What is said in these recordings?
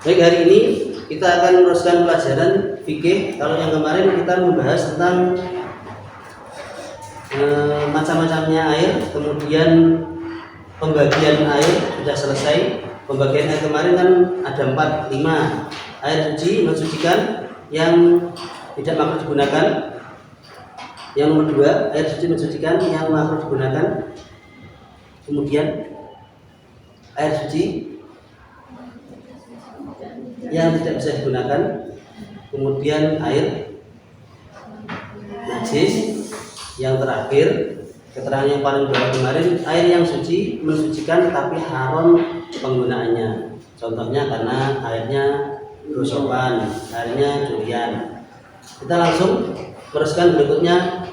Baik, hari ini kita akan meneruskan pelajaran fikih. Kalau yang kemarin kita membahas tentang macam-macamnya air, kemudian pembagian air sudah selesai. Pembagian air kemarin kan ada 4, 5. Air suci, mensucikan, yang tidak makruh digunakan. Yang nomor 2, air suci mensucikan yang makruh digunakan. Kemudian air suci yang tidak bisa digunakan. Kemudian air najis. Yang terakhir, keterangan yang paling bawah kemarin, air yang suci mensucikan tapi haram penggunaannya. Contohnya karena airnya gosokan, airnya curian. Kita langsung teruskan berikutnya.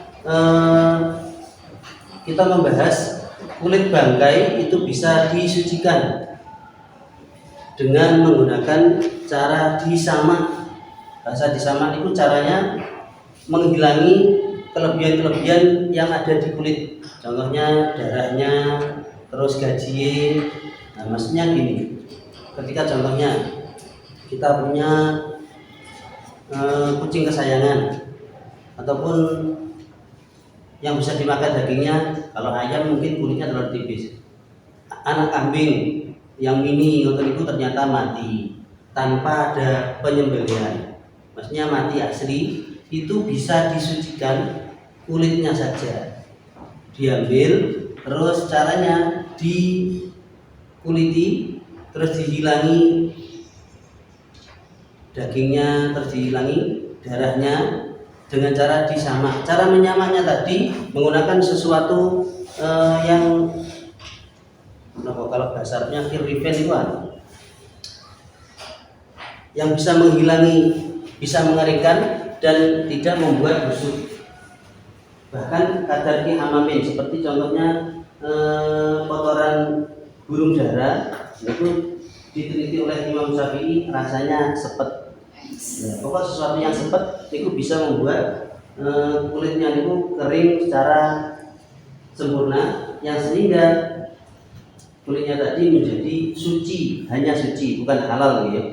Kita membahas kulit bangkai itu bisa disucikan dengan menggunakan cara disamak. Bahasa disamak itu caranya menghilangi kelebihan-kelebihan yang ada di kulit. Contohnya darahnya, terus gajinya. Nah, maksudnya gini, ketika contohnya kita punya kucing kesayangan, ataupun yang bisa dimakan dagingnya. Kalau ayam mungkin kulitnya terlalu tipis. Anak kambing yang mini untuk itu ternyata mati tanpa ada penyembelihan, maksudnya mati asli. Itu bisa disucikan kulitnya saja, diambil, terus caranya dikuliti, terus dihilangi dagingnya, terus dihilangi darahnya dengan cara disamak. Cara menyamaknya tadi menggunakan sesuatu yang kalau bahasa Arabnya kirrifen itu yang bisa menghilangi, bisa mengeringkan dan tidak membuat busuk. Bahkan kadar hamamin, seperti contohnya kotoran burung dara, itu diteliti oleh Imam Syafi'i, rasanya sepet. Pokoknya sesuatu yang sepet itu bisa membuat kulitnya itu kering secara sempurna, yang sehingga kulitnya tadi menjadi suci, hanya suci, bukan halal ya.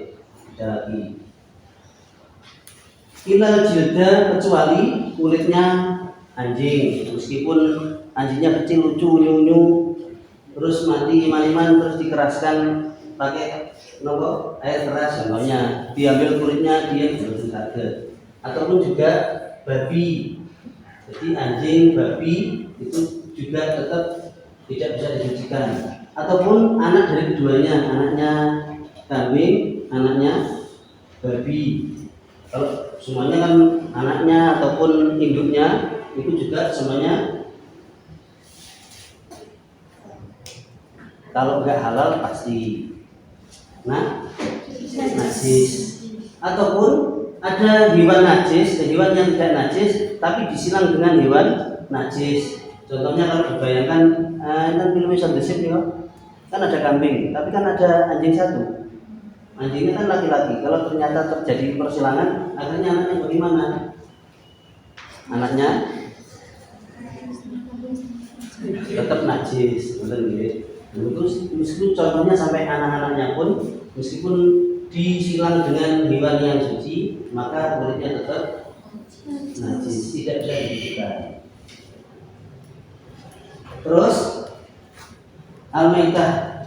Tidak lagi. Ilal jilda, kecuali kulitnya anjing, meskipun anjingnya kecil, lucu, nyunyu, terus mati iman-iman, terus dikeraskan pakai air keras, contohnya diambil kulitnya, dia belum kaget. Ataupun juga babi, jadi anjing, babi itu juga tetap tidak bisa disucikan. Ataupun anak dari keduanya, anaknya kambing, anaknya babi. Kalau semuanya kan anaknya ataupun induknya itu juga semuanya kalau enggak halal pasti najis. Ataupun ada hewan najis, hewan yang tidak najis tapi disilang dengan hewan najis. Contohnya kalau dibayangkan kan film Sandesip ya, kan ada kambing tapi kan ada anjing satu. Anjingnya kan laki-laki. Kalau ternyata terjadi persilangan, akhirnya anaknya bagaimana? Anaknya tetap najis, betul ya. Meskipun contohnya sampai anak-anaknya pun, meskipun disilang dengan hewan yang suci, maka kulitnya tetap najis, tidak bisa disucikan. Terus al-maitah,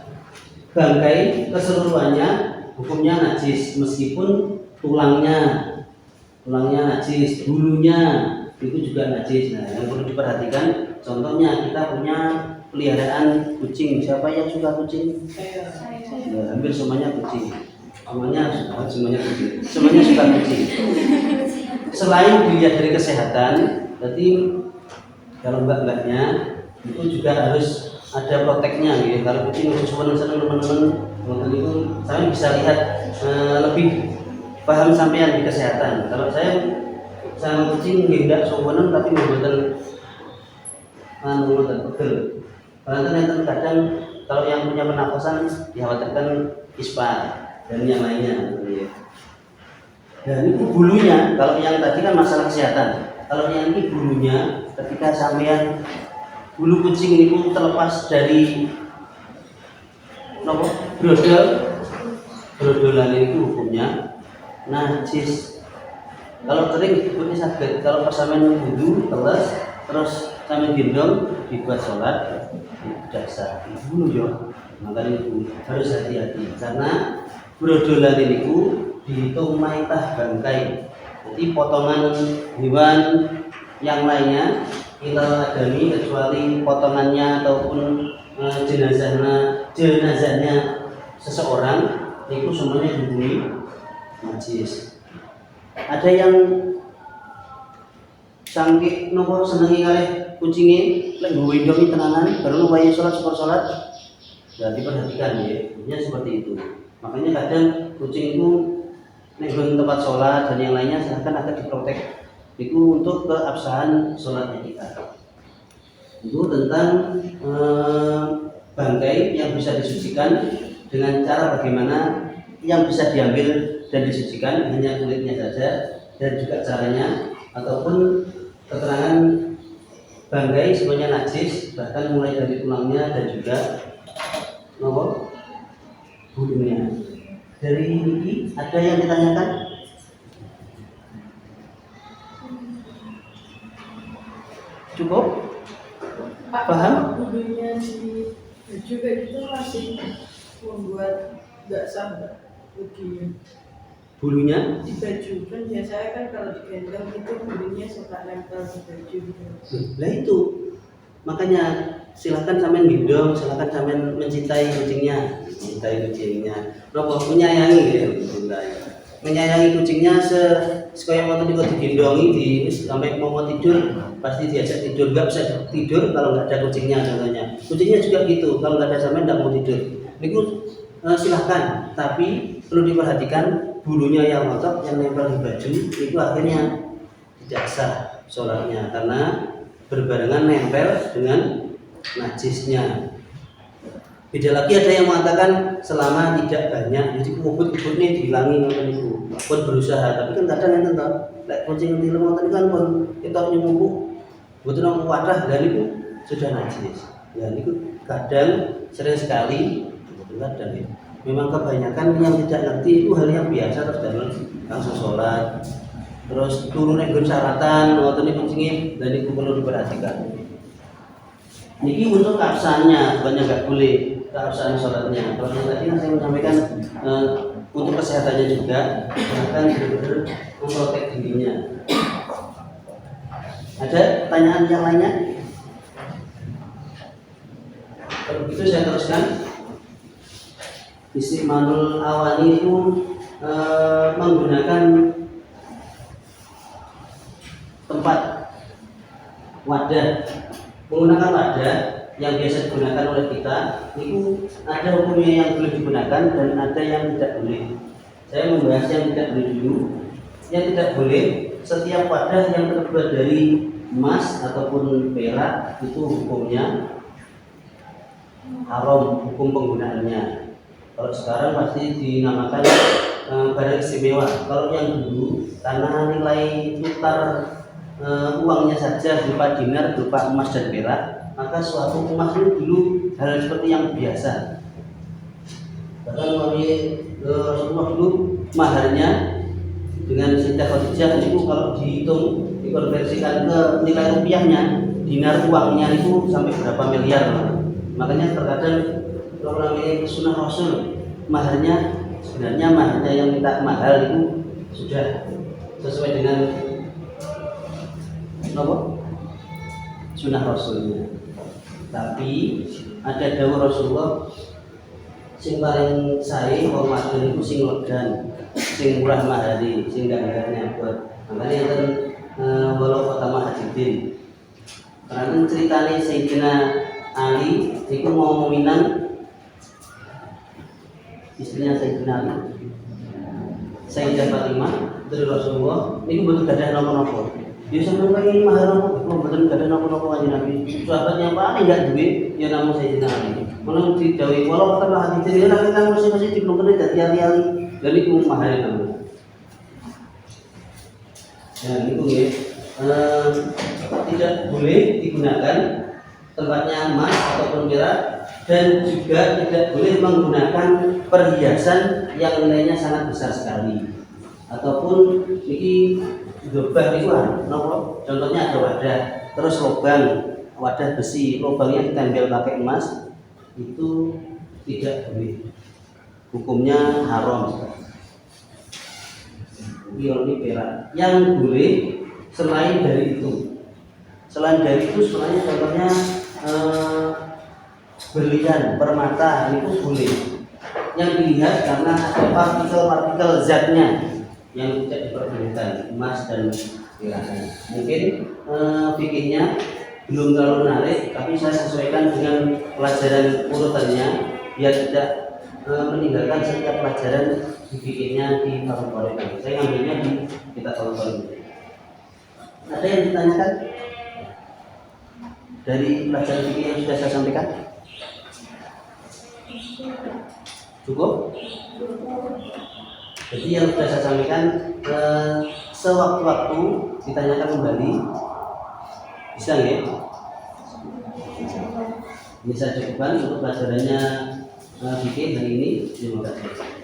bangkai keseluruhannya hukumnya najis, meskipun tulangnya najis, bulunya itu juga najis. Nah, yang perlu diperhatikan, contohnya kita punya peliharaan kucing. Siapa yang suka kucing? Ya, hampir semuanya kucing. Semuanya suka kucing. Selain dilihat dari kesehatan, berarti kalau mbak-mbaknya itu juga harus ada proteknya gitu. Kalau kucing senang teman-teman itu saya bisa lihat lebih paham sampean di kesehatan. Kalau saya sama kucing tidak sombongan tapi membuat pegel. Kadang kalau yang punya pernapasan dikhawatirkan ispa dan yang lainnya. Dan itu bulunya, kalau yang tadi kan masalah kesehatan. Kalau yang ini bulunya, ketika sampean bulu kucing ini terlepas dari brodol, Brodolan itu hukumnya najis. Kalau kering hukumnya sakit. Kalau pas sampean wudu teles terus sampean gendong dibuat sholat tidak sah. Dulu yo, makanya itu harus hati-hati karena brodolan itu dihitung maitah bangkai. Jadi potongan hewan yang lainnya kita adami kecuali potongannya ataupun jenazahnya seseorang itu semuanya dihukumi najis. Ada yang sangki nopo senengi kalih kucinge lek nggo indomie tenanan baru wayahe salat syukur salat. Jadi perhatikan ya, seperti itu. Makanya kadang kucing itu nek tempat sholat dan yang lainnya silahkan akan diprotek. Itu untuk keabsahan sholatnya kita. Itu tentang bangkai yang bisa disucikan dengan cara bagaimana yang bisa diambil dan disucikan hanya kulitnya saja dan juga caranya ataupun keterangan bangkai semuanya najis bahkan mulai dari tulangnya dan juga bulunya. Dari ini ada yang ditanyakan? Cukup? Pak, paham? bulunya di baju kayak gitu masih membuat nggak sah nggak bulunya? Bulunya? Di baju kan biasanya kan kalau digendong itu bulunya suka nempel di baju gitu. Nah itu makanya silakan sampean gendong, silakan sampean mencintai kucingnya, nopo menyayangi ya, menyayangi kucingnya sekaya waktu juga digendongi di sampai mau tidur pasti diajak tidur, nggak bisa tidur kalau nggak ada kucingnya contohnya. Kucingnya juga gitu, kalau nggak ada sampean nggak mau tidur. Itu silahkan, tapi perlu diperhatikan bulunya yang ngotot yang nempel di baju itu akhirnya tidak sah sholatnya karena berbarengan nempel dengan najisnya. Beda lagi ada yang mengatakan selama tidak banyak, jadi kubut-kubut ini dihilangi nonton itu, pun berusaha. Tapi kan kadang yang tentang, like kucing di lemot kan pun kita nyumuk, butuh nongkrong wadah dan itu sudah najis. Dan itu kadang sering sekali, kadang ya. Memang kebanyakan yang tidak ngerti itu hal yang biasa terus langsung sholat. Terus turun nek syaratan ngoten niku kucingnya dan itu perlu diperhatikan. Ini untuk keabsahannya, bukannya nggak boleh keabsahan sholatnya. Kalau yang tadi saya menyampaikan untuk kesehatannya juga akan benar-benar memprotek dirinya. Ada pertanyaan yang lainnya? Kalau begitu saya teruskan. Istiqmalul awani itu menggunakan tempat wadah, menggunakan wadah yang biasa digunakan oleh kita itu ada hukumnya yang boleh digunakan dan ada yang tidak boleh. Saya membahas yang tidak boleh dulu. Yang tidak boleh, setiap wadah yang terbuat dari emas ataupun perak itu hukumnya haram, hukum penggunaannya. Kalau sekarang pasti dinamakan barang istimewa. Kalau yang dulu karena nilai tukar uangnya saja berupa dinar, berupa emas dan perak, maka suatu emas itu dulu hal seperti yang biasa. Bahkan Rasulullah dulu maharnya dengan Sayyidah Khadijah itu kalau dihitung dikonversikan ke nilai rupiahnya, dinar uangnya itu sampai berapa miliar. Makanya terkadang orang ini sunnah Rasul maharnya sebenarnya maharnya yang minta mahal itu sudah sesuai dengan apa? Sunnah Rasulnya. Tapi ada dawuh Rasulullah sing paling sae hormatun iku sing legan, sing murah mahari, sing gak nyebut. Makanya enten walau pertama hajidin. Karena ceritanya Sayyidina Ali itu mau meminang istrinya Sayyidina Ali, Sayyidah Fatimah dari Rasulullah. Ini betul gadah nopo-nopo. Dia sampai lagi mahar nopo, betul gadah nopo-nopo aja Nabi. Sahabat yang paling gak duit, ya namun Sayyidina Ali. Menurut didawi, walau pertama hati jadi kita masing-masing dipenuhi dari Ali. Dan itu mahar nabi. Dan itu ya tidak boleh digunakan tempatnya emas ataupun perak dan juga tidak boleh menggunakan perhiasan yang nilainya sangat besar sekali, ataupun ini dobah itu contohnya ada wadah terus lubang, wadah besi lubangnya ditempel pakai emas, itu tidak boleh, hukumnya haram. Ini perak. Yang boleh selain dari itu, selain contohnya berlian, permata itu boleh. Yang dilihat karena ada partikel-partikel zatnya yang tidak diperbolehkan, emas dan perak. Mungkin bikinnya belum terlalu menarik, tapi saya sesuaikan dengan pelajaran urutannya biar tidak meninggalkan setiap pelajaran dibikinnya di PowerPoint. Saya ngambilnya di kita PowerPoint. Ada yang ditanyakan dari pelajaran bikin yang sudah saya sampaikan? Cukup? Jadi yang sudah saya sampaikan sewaktu-waktu ditanyakan kembali, bisa nggak? Bisa cukupkan untuk pelajarannya bikin hari ini. Terima kasih.